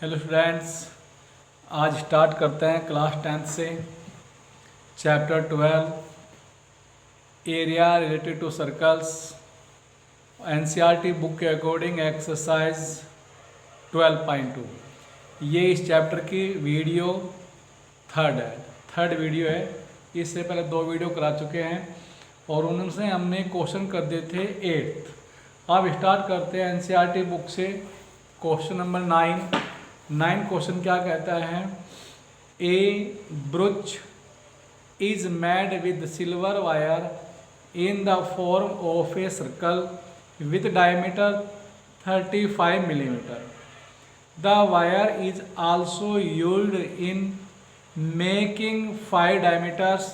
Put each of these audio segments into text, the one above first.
Hello students, आज start करते हैं क्लास 10th से chapter 12 area related to circles. NCERT book के अकॉर्डिंग एक्सरसाइज 12.2। ये इस चैप्टर की वीडियो थर्ड वीडियो है। इससे पहले 2 वीडियो करा चुके हैं और उनसे हमने क्वेश्चन कर दिए थे 8th। अब स्टार्ट करते हैं एनसीईआरटी बुक से क्वेश्चन नंबर 9 क्वेश्चन क्या कहता है। A brooch is made with silver wire in the form of a circle with diameter 35 millimeter. The wire is also used in making 5 diameters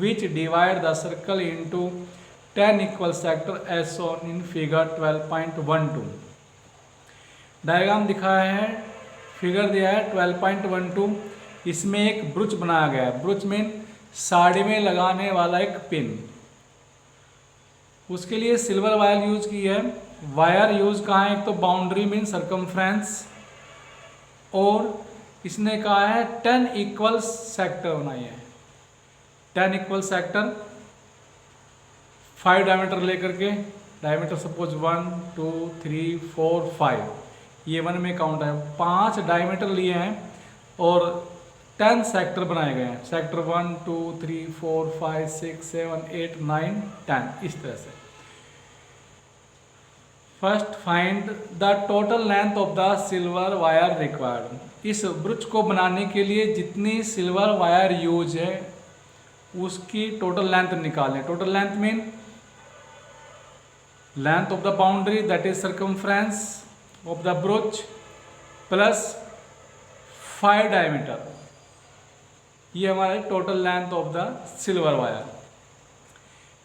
which divide the circle into 10 equal sectors as shown in figure 12.12. Diagram दिखाया है, figure दिया है 12.12। इसमें एक ब्रूच बनाया गया है। ब्रूच mean sari में लगाने वाला एक पिन। उसके लिए सिल्वर वायर यूज की है। वायर यूज कहाँ है, एक तो बाउंड्री मीन सरकमफ्रेंस, और इसने कहा है 10 इक्वल सेक्टर बनाई है। 10 इक्वल सेक्टर 5 डायमीटर लेकर के, डायमीटर सपोज 1 2 3 4 5, ये 1 में काउंट है। 5 डायमीटर लिए हैं और 10 सेक्टर बनाए गए हैं। सेक्टर 1 2 3 4 5 6 7 8 9 10, इस तरह से। First find the total length of the silver wire required. इस ब्रूच को बनाने के लिए जितनी सिल्वर वायर यूज है उसकी टोटल लेंथ निकालें। Total length mean length of the boundary, that is circumference of the brooch plus 5 diameter, ये हमारे total length of the silver wire.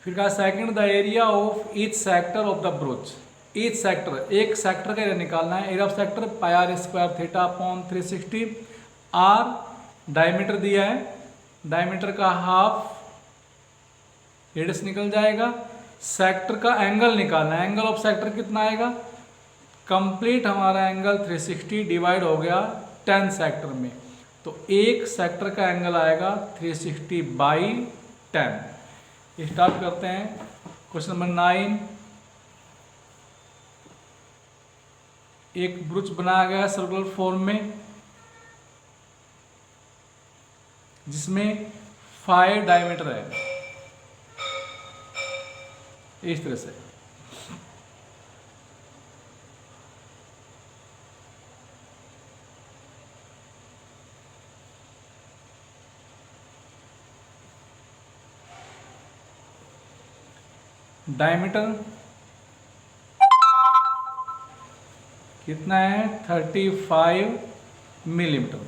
फिर कहा second the area of each sector of the brooch. Each sector, एक sector का area निकालना है। Area of sector pi R square theta upon 360। R diameter दिया है, डायमीटर का हाफ रेडियस निकल जाएगा। सेक्टर का एंगल निकालना है। एंगल ऑफ सेक्टर कितना आएगा, कंप्लीट हमारा एंगल 360 डिवाइड हो गया 10 सेक्टर में, तो एक सेक्टर का एंगल आएगा 360 बाई 10। स्टार्ट करते हैं क्वेश्चन नंबर 9। एक ब्रूच बनाया गया सर्कुलर फॉर्म में जिसमें 5 डायमीटर है, इस तरह से। डायमीटर कितना है, 35 मिलीमीटर।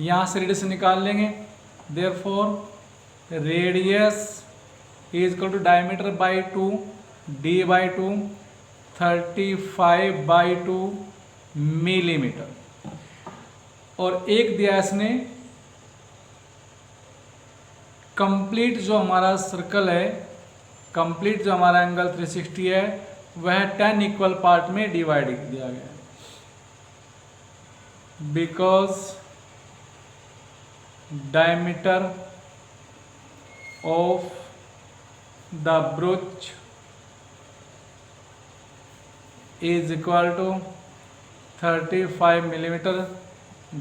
यहाँ से रेडियस निकाल लेंगे। Therefore radius is equal to diameter by 2 d by 2, 35 by 2 millimetre. और एक दिया इसने कंप्लीट जो हमारा सर्कल है, कंप्लीट जो हमारा एंगल 360 है वह 10 इक्वल पार्ट में डिवाइड दिया गया है। Because diameter of the ब्रूच is equal to 35 millimeter,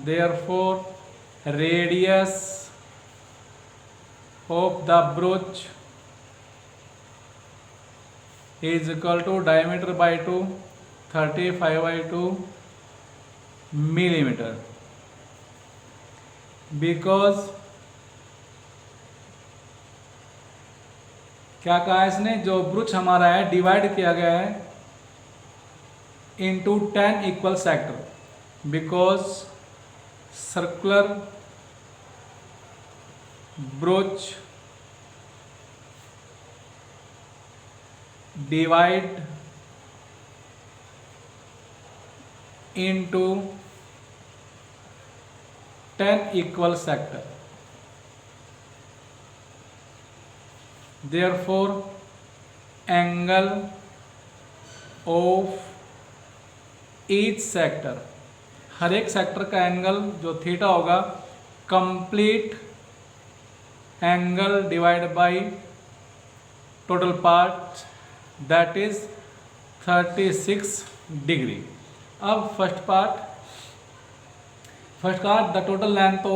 therefore radius of the brooch is equal to diameter by 2, 35 by 2 millimeter. Because क्या कहा इसने, जो ब्रूच हमारा है डिवाइड किया गया है into 10 equal sector, because circular brooch divide into 10 equal sector. Therefore angle of each sector हर एक सेक्टर का एंगल जो थीटा होगा complete angle divide by total part that is 36 degree. अब first part the total length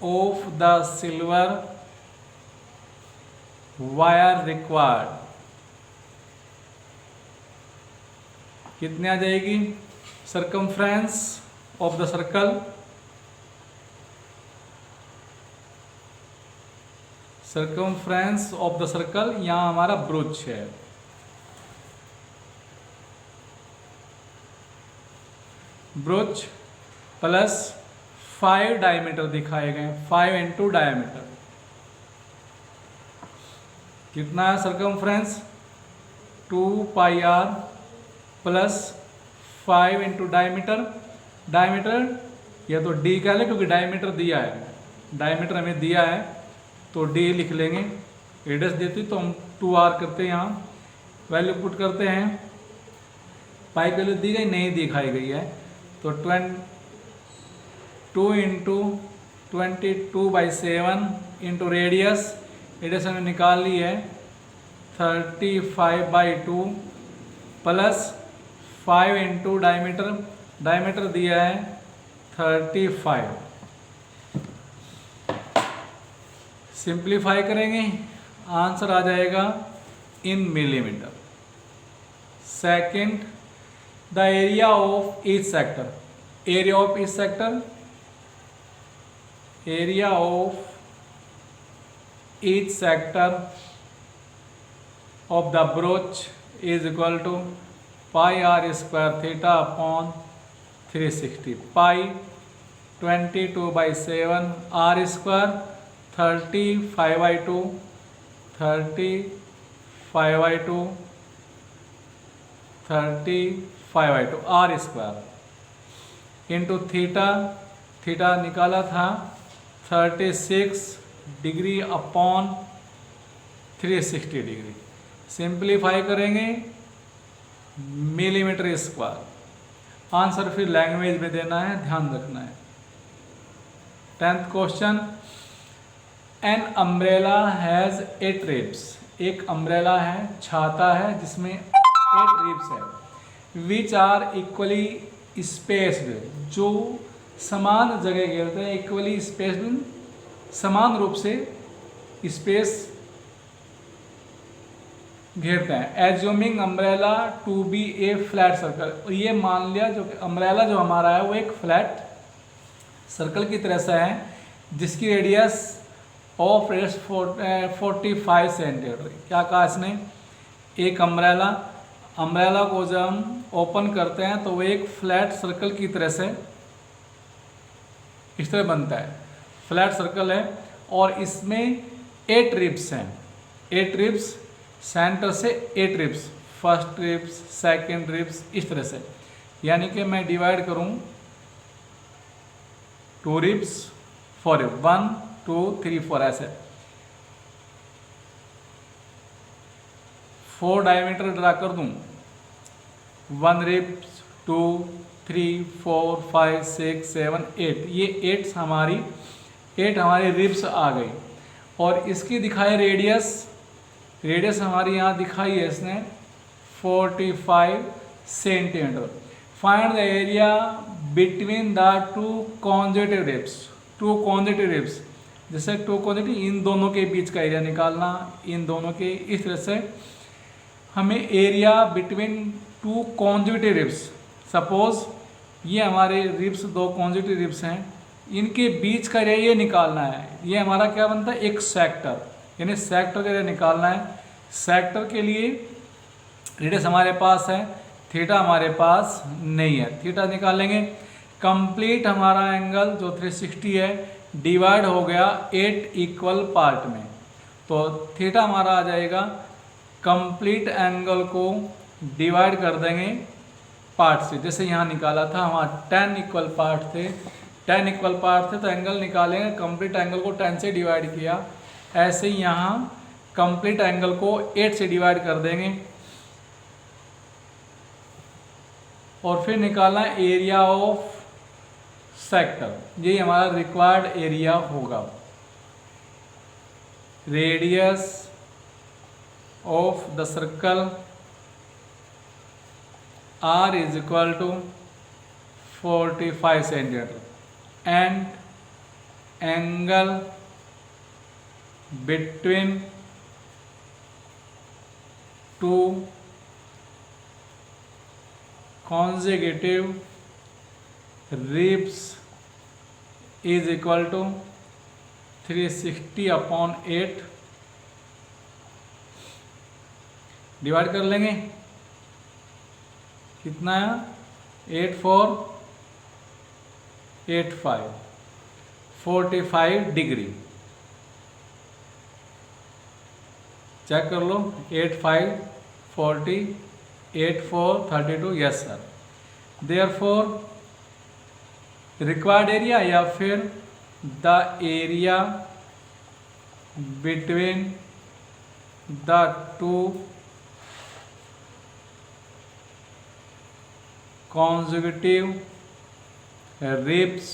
of the silver wire required कितनी आ जाएगी? Circumference of the circle, यहाँ हमारा ब्रोच है। ब्रोच प्लस 5 डायमीटर दिखाए गए, 5 इंटू डायमीटर कितना है? Circumference 2 pi R plus 5 into diameter. या तो डी कह ले क्योंकि डायमीटर दिया है, डायमीटर हमें दिया है तो डी लिख लेंगे। रेडियस देती तो हम 2r करते हैं, यहाँ वैल्यू पुट करते हैं। पाई वैल्यू दी गई नहीं दिखाई गई है तो 2 इंटू 22/7 इंटू रेडियस हमने निकाल ली है 35/2 प्लस 5 इंटू डायमीटर दिया है 35। सिंप्लीफाई करेंगे आंसर आ जाएगा in millimetre. Second, the area of each sector, area of each sector of the brooch is equal to pi R square theta upon 360। Pi 22/7 R square 35/2 R square into theta निकाला था 36 degree upon 360 degree. Simplify करेंगे millimetre square. Answer फिर language में देना है, ध्यान रखना है। 10th question, an umbrella has 8 ribs. एक अम्ब्रेला है, छाता है जिसमें 8 रिब्स है। विच आर इक्वली स्पेस्ड, जो समान जगह घेरते हैं। इक्वली स्पेस्ड समान रूप से स्पेस घेरते हैं। Assuming umbrella to be a flat circle, ये मान लिया जो अम्ब्रेला जो हमारा है वो एक फ्लैट सर्कल की तरह से है जिसकी रेडियस 45 सेंटीमीटर। क्या कहा इसने? एक अम्ब्रेला को जब हम ओपन करते हैं तो वो एक फ्लैट सर्कल की तरह से इस तरह बनता है, फ्लैट सर्कल है और इसमें 8 रिब्स हैं। 8 रिब्स, सेंटर से 8 ribs, first ribs, second ribs, इस तरह से। यानी कि मैं डिवाइड करूं 2 रिब्स 4 रिब्स, 1 2 3 4 ऐसे 4 डायमीटर ड्रा कर दूं। 1 रिब्स 2 3 4 5 6 7 8, ये 8 हमारी रिब्स आ गई। और इसकी दिखाई रेडियस हमारी यहाँ दिखाई है इसने 45 centimeter. Find the area between the 2 consecutive ribs. जैसे 2 कॉन्जेटिव, इन दोनों के बीच का एरिया निकालना, इन दोनों के, इस तरह से हमें area between 2 consecutive ribs. Suppose ये हमारे रिब्स 2 कॉन्जेटिव रिब्स हैं, इनके बीच का एरिया ये निकालना है। ये हमारा क्या बनता है? एक सेक्टर, यानी सेक्टर का एरिया निकालना है। सेक्टर के लिए रेडियस हमारे पास है, थीटा हमारे पास नहीं है, थीटा निकालेंगे। कंप्लीट हमारा एंगल जो 360 है डिवाइड हो गया 8 इक्वल पार्ट में, तो थीटा हमारा आ जाएगा। कंप्लीट एंगल को डिवाइड कर देंगे पार्ट से, जैसे यहाँ निकाला था हमारा 10 इक्वल पार्ट थे, 10 इक्वल पार्ट थे तो एंगल निकालेंगे। कंप्लीट एंगल को 10 से डिवाइड किया, ऐसे ही यहाँ कंप्लीट एंगल को 8 से डिवाइड कर देंगे और फिर निकालना एरिया ऑफ सेक्टर। ये हमारा रिक्वायर्ड एरिया होगा। Radius of the circle R is equal to 45 centimetre and angle between two consecutive ribs is equal to 360 upon 8। Divide कर लेंगे, कितना है 8 4 8 5 45 डिग्री। चेक कर लो, 8 5 40 8 4 32। Yes sir. Therefore required area या फिर the area between the two consecutive ribs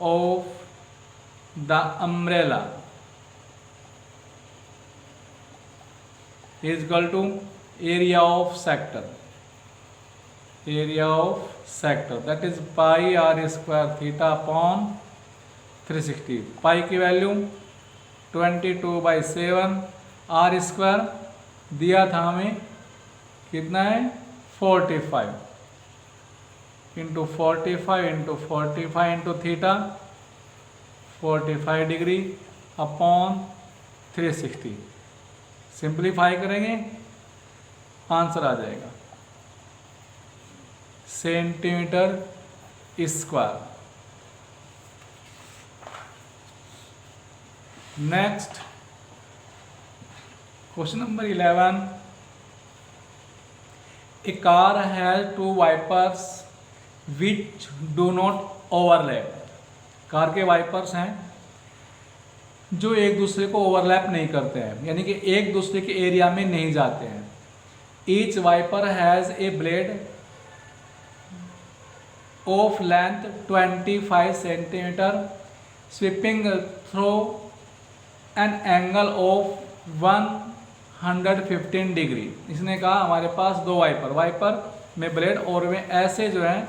of the umbrella is equal to area of sector, area of sector that is pi r square theta upon 360। पाई की value 22/7, r square दिया था हमें कितना है 45 into 45 into 45 into theta 45 degree upon 360। Simplify करेंगे answer आ जाएगा centimetre square. Next question number 11। A car has two wipers which do not overlap। Car के वाइपर्स हैं जो एक दूसरे को ओवरलैप नहीं करते हैं, यानी कि एक दूसरे के एरिया में नहीं जाते हैं। Each wiper has a blade of length 25 centimetre sweeping through an angle of 115 degree. इसने कहा हमारे पास दो वाइपर में ब्लेड और वे ऐसे जो है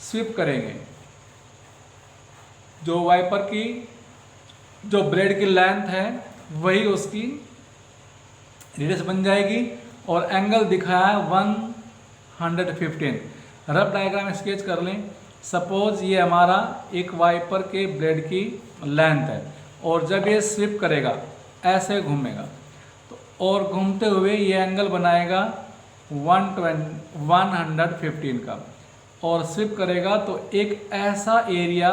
स्वीप करेंगे। जो वाइपर की जो ब्लेड की लेंथ है वही उसकी रेडियस बन जाएगी और एंगल दिखाया है 115। रफ डायग्राम स्केच कर लें। सपोज ये हमारा एक वाइपर के ब्लेड की लेंथ है और जब ये स्वीप करेगा ऐसे घूमेगा तो और घूमते हुए ये एंगल बनाएगा 115 का और स्वीप करेगा तो एक ऐसा एरिया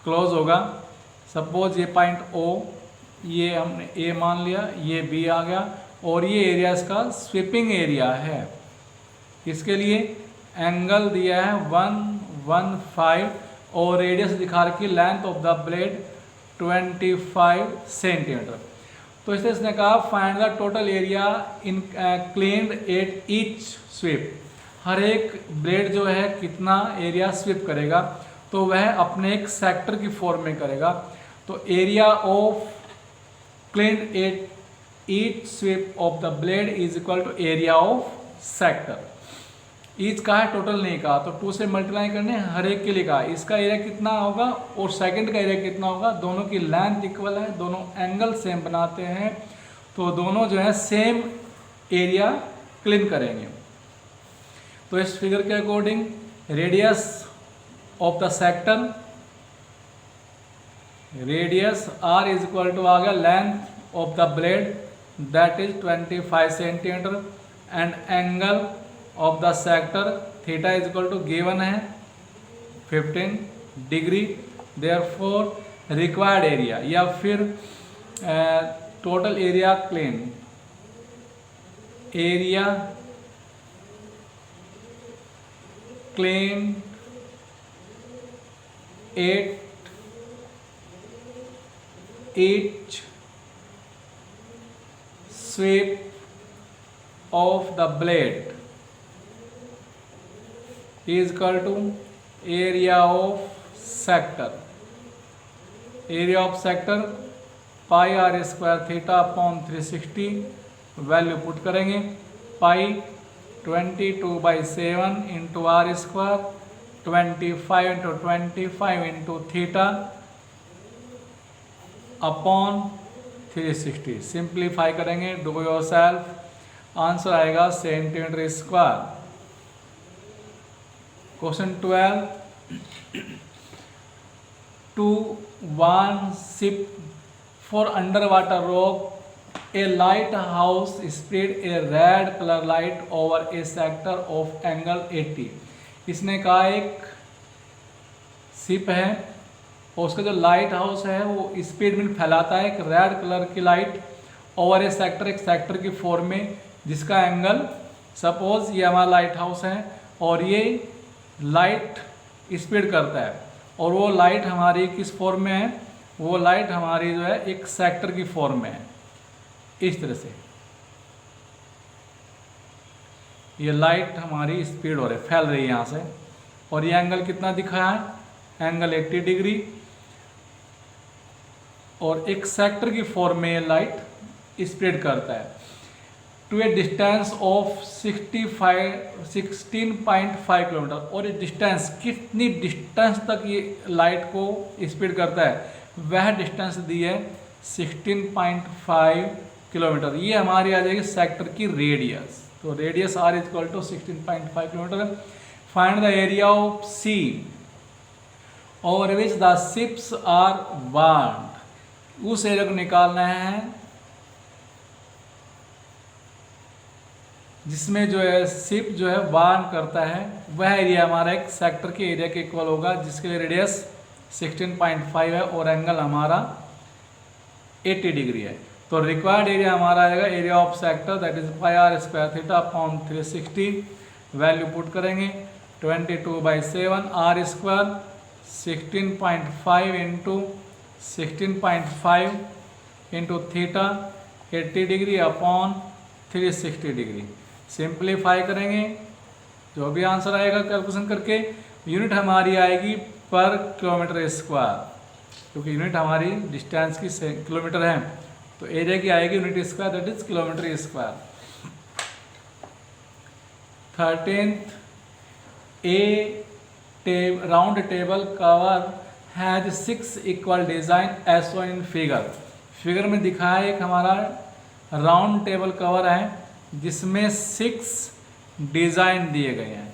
क्लोज होगा। सपोज ये पॉइंट O, ये हमने A मान लिया, ये B आ गया और ये एरिया इसका स्वीपिंग एरिया है। इसके लिए एंगल दिया है 115 और रेडियस दिखा रखी length of the blade 25 centimeter. तो इसने कहा find the total area in cleaned at each sweep. हर एक ब्लेड जो है कितना एरिया स्वीप करेगा तो वह अपने एक सेक्टर की फॉर्म में करेगा। तो area of cleaned at each sweep of the blade is equal to area of sector. Each का है, टोटल नहीं कहा, तो 2 से मल्टीप्लाई करने हर एक के लिए कहा। इसका एरिया कितना होगा और सेकंड का एरिया कितना होगा, दोनों की लेंथ इक्वल है, दोनों एंगल सेम बनाते हैं तो दोनों जो है सेम एरिया क्लीन करेंगे। तो इस फिगर के according radius of the sector, radius R is equal to आ गया length of the blade that is 25 centimeter and angle of the sector theta is equal to given है 15 degree. Therefore required area या फिर total area clean, area clean at each sweep of the blade is equal to area of sector. Area of sector pi R square theta upon 360, value put करेंगे pi 22/7 into R square 25 into 25 into theta upon 360. Simplify करेंगे, do yourself, answer आएगा centimetre square. Question 12. To one ship for underwater rock, a lighthouse spread a red color light over a sector of angle 80. इसने कहा एक ship है और उसका जो light house है वो स्पीड में फैलाता है एक रेड कलर की लाइट ओवर ए सेक्टर, एक सेक्टर की फॉर्म में, जिसका एंगल, सपोज ये हमारा लाइट हाउस है और ये लाइट स्पीड करता है और वो लाइट हमारी किस फॉर्म में है, वो लाइट हमारी जो है एक सेक्टर की फॉर्म में है. इस तरह से ये लाइट हमारी स्पीड हो रही है, फैल रही है यहाँ से, और ये एंगल कितना दिखाया है, एंगल 80 डिग्री, और एक सेक्टर की फॉर्म में ये लाइट स्प्रेड करता है to a distance of 16.5 kilometre. और ये डिस्टेंस, कितनी डिस्टेंस तक ये लाइट को स्प्रेड करता है, वह डिस्टेंस दी है 16.5 किलोमीटर. ये हमारी आ जाएगी सेक्टर की रेडियस. तो radius R is equal to 16.5 kilometre. Find the area of sea over which the ships are warned. उस एरिया को निकालना है जिसमें जो है शिप जो है वार्न करता है, वह एरिया हमारा एक सेक्टर के एरिया के इक्वल होगा, जिसके लिए रेडियस 16.5 है और एंगल हमारा 80 डिग्री है. तो रिक्वायर्ड एरिया हमारा आएगा area of sector, that is pi R square theta upon 360. Value put करेंगे 22/7 R square 16.5 into 16.5 into theta 80 degree upon 360 degree. Simplify करेंगे, जो भी आंसर आएगा कैलकुलेशन करके, यूनिट हमारी आएगी पर किलोमीटर स्क्वायर, क्योंकि यूनिट हमारी डिस्टेंस की किलोमीटर है, तो एरिया की आएगी unit square, that is kilometre square. 13th, a round table cover has 6 equal design as shown in figure. Figure में दिखाया एक हमारा राउंड टेबल कवर है जिसमें 6 डिज़ाइन दिए गए हैं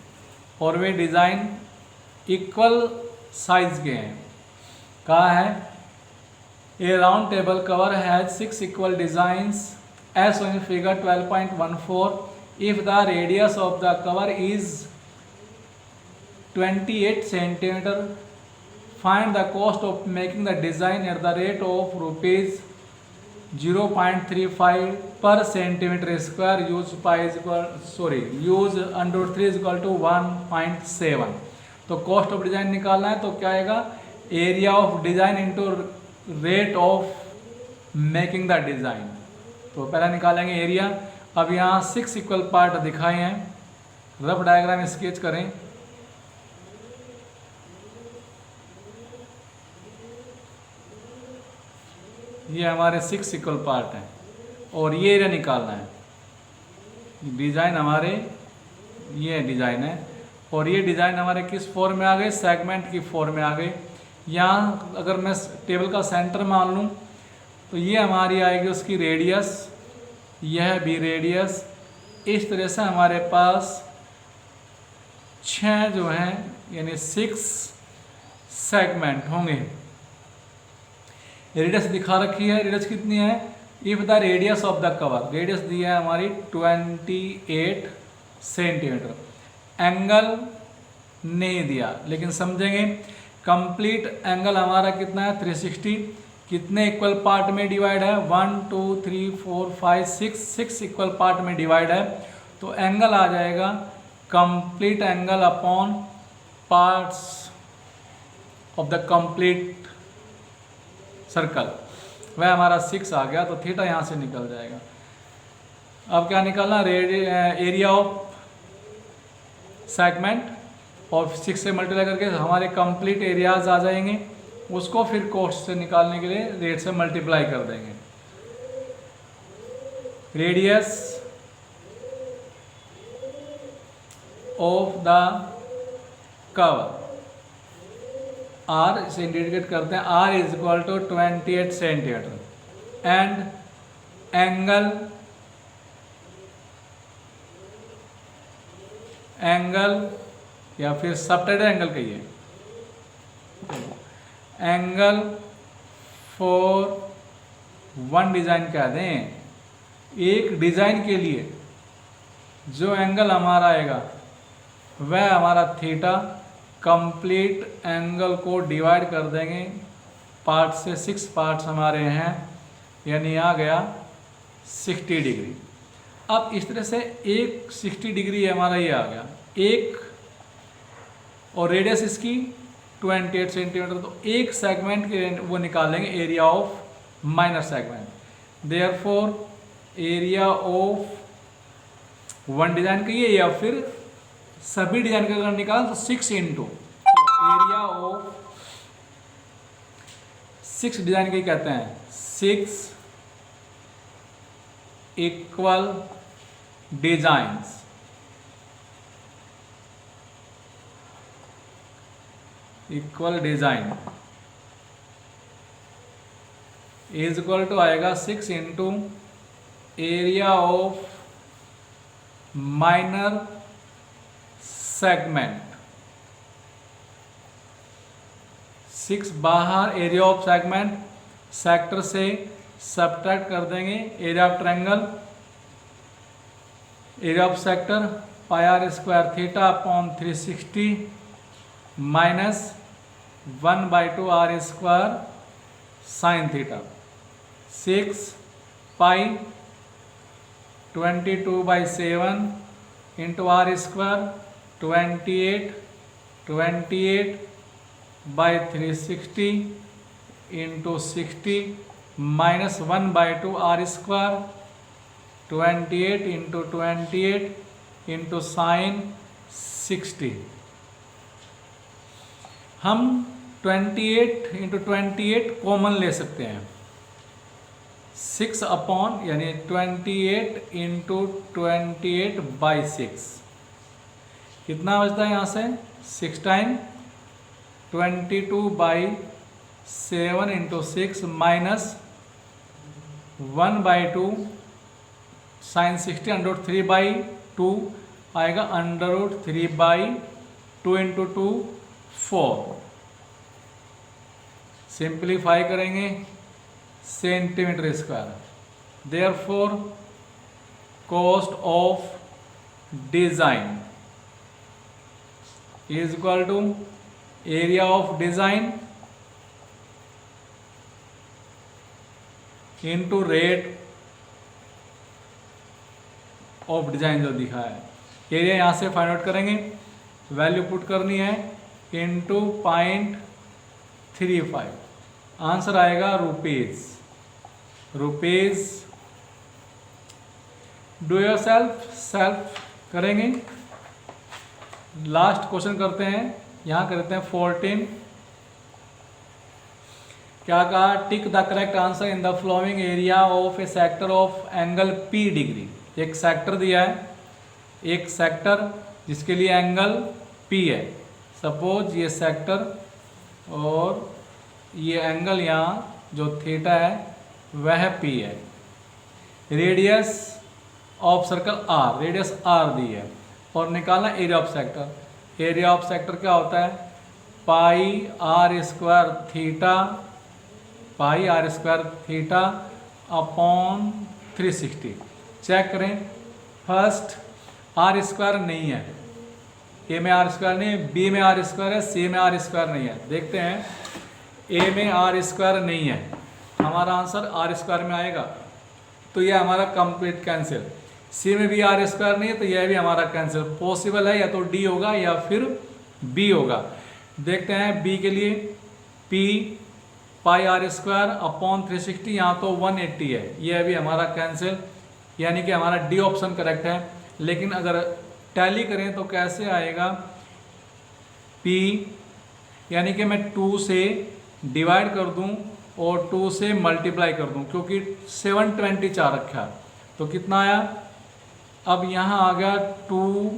और वे डिज़ाइन इक्वल साइज के हैं. कहा है a round table cover has 6 equal designs as shown in figure 12.14. If the radius of the cover is 28 centimeter, find the cost of making the design at the rate of rupees 0.35 per centimeter square. use under 3 is equal to 1.7. तो cost of design निकालना है, तो क्या आएगा, area of design into rate of making the design. तो पहला निकालेंगे area. अब यहाँ 6 इक्वल पार्ट दिखाए हैं, रफ डायग्राम स्केच करें. ये हमारे 6 इक्वल पार्ट हैं और ये एरिया निकालना है. डिज़ाइन हमारे ये डिज़ाइन है और ये डिज़ाइन हमारे किस फॉर्म में आ गए, सेगमेंट की फॉर्म में आ गए. यहाँ अगर मैं टेबल का सेंटर मान लूँ तो ये हमारी आएगी उसकी रेडियस, यह भी रेडियस. इस तरह से हमारे पास 6 जो हैं यानी 6 सेगमेंट होंगे. रेडियस दिखा रखी है, रेडियस कितनी है, if the radius of the cover, radius दी है हमारी 28 सेंटीमीटर. एंगल नहीं दिया लेकिन समझेंगे. कंप्लीट एंगल हमारा कितना है 360. कितने इक्वल पार्ट में डिवाइड है, 1 2 3 4 5 6 इक्वल पार्ट में डिवाइड है. तो एंगल आ जाएगा complete angle upon parts of the complete circle, वह हमारा 6 आ गया. तो थीटा यहाँ से निकल जाएगा. अब क्या निकालना, एरिया ऑफ सेगमेंट, और 6 से मल्टीप्लाई करके हमारे कंप्लीट एरियाज आ जाएंगे, उसको फिर कॉस्ट से निकालने के लिए रेट से मल्टीप्लाई कर देंगे। Radius of the curve R से इंडिकेट करते हैं, R is equal to 28 centimetre, and angle या फिर सबटेंडेड एंगल कहिए, एंगल फॉर वन डिजाइन कह दें, एक डिजाइन के लिए जो एंगल हमारा आएगा वह हमारा थीटा, कंप्लीट एंगल को डिवाइड कर देंगे पार्ट से, 6 पार्ट्स हमारे हैं, यानी आ गया 60 डिग्री। अब इस तरह से एक 60 डिग्री हमारा ये आ गया एक, और रेडियस इसकी 28 सेंटीमीटर, तो एक सेगमेंट के वो निकालेंगे area of minor segment. Therefore area of one design कहिए या फिर सभी डिजाइन का अगर निकाल तो 6 इंटू एरिया ऑफ 6 डिजाइन के कहते हैं, 6 equal designs, equal design is equal to आएगा 6 into area of minor segment, 6 बाहर एरिया ऑफ सेगमेंट, सेक्टर से सब्ट्रैक्ट कर देंगे area of triangle, area of sector pi R square theta upon 360 minus 1/2 R square sine theta, 6 pi 22/7 into R square 28/360 into 60 minus 1/2 R square 28 into 28 into sine 60। हम 28 into 28 common ले सकते हैं, 6 upon यानी 28 into 28/6, कितना बचता है यहाँ से 6 टाइम 22/7 इंटू 6 माइनस 1/2 साइन 60 √3/2 आएगा, √3/2 इंटू 2 4, सिंप्लीफाई करेंगे centimetre square. Therefore cost of design is equal to area of design into rate of design जो दिखा है। एरिया यहाँ से फाइंड आउट करेंगे, वैल्यू पुट करनी है इंटू 0.35, आंसर आएगा रुपीज। डू योर सेल्फ करेंगे। लास्ट क्वेश्चन करते हैं, यहाँ करते हैं 14। क्या कहा, tick the correct answer in the following area of a sector of angle P degree. एक सेक्टर दिया है, एक सेक्टर जिसके लिए एंगल P है, सपोज ये सेक्टर और ये एंगल यहाँ जो थीटा है वह P है। Radius of circle R, radius R दी है, और निकालना area of sector. Area of sector क्या होता है, pi R square theta upon 360। Check करें, फर्स्ट आर स्क्वायर नहीं है, ए में आर स्क्वायर नहीं है, बी में आर स्क्वायर है, सी में आर स्क्वायर नहीं है। देखते हैं, ए में आर स्क्वायर नहीं है, हमारा आंसर आर स्क्वायर में आएगा, तो यह हमारा कंप्लीट कैंसिल। सी में भी आर स्क्वायर नहीं है, तो यह भी हमारा कैंसिल। पॉसिबल है या तो डी होगा या फिर बी होगा। देखते हैं बी के लिए, P pi R square upon 360, यहाँ तो 180 है, यह भी हमारा कैंसिल। यानी कि हमारा डी ऑप्शन करेक्ट है। लेकिन अगर टैली करें तो कैसे आएगा, P यानी कि मैं 2 से डिवाइड कर दूं और 2 से मल्टीप्लाई कर दूं, क्योंकि 720 चार रखा है तो कितना आया। अब यहाँ आ गया 2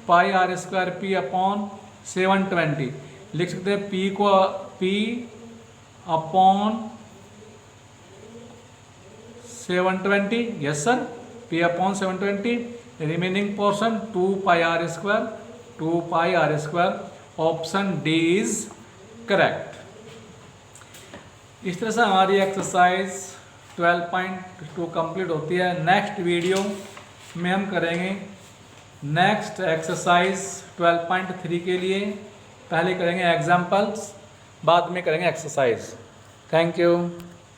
pi R square P upon 720, लिख सकते हैं P को P upon 720, yes sir, P upon 720, remaining portion 2 pi R square, 2 pi R square, option D is correct. इस तरह से हमारी एक्सरसाइज 12.2 कंप्लीट होती है। नेक्स्ट वीडियो में हम करेंगे नेक्स्ट एक्सरसाइज 12.3 के लिए। पहले करेंगे एग्जाम्पल्स, बाद में करेंगे एक्सरसाइज। Thank you.